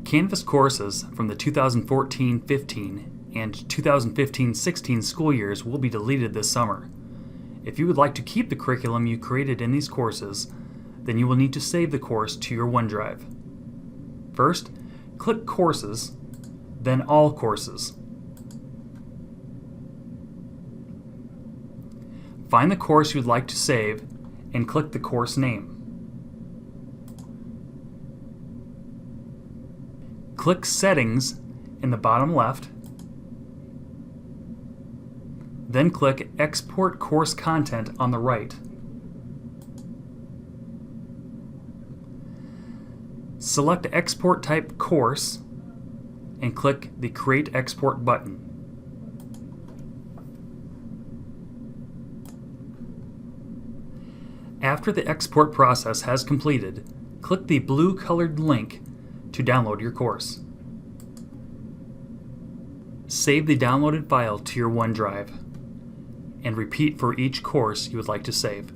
Canvas courses from the 2014-15 and 2015-16 school years will be deleted this summer. If you would like to keep the curriculum you created in these courses, then you will need to save the course to your OneDrive. First, click Courses, then All Courses. Find the course you would like to save and click the course name. Click Settings in the bottom left, then click Export Course Content on the right. Select Export Type Course and click the Create Export button. After the export process has completed, click the blue colored link to download your course. Save the downloaded file to your OneDrive and repeat for each course you would like to save.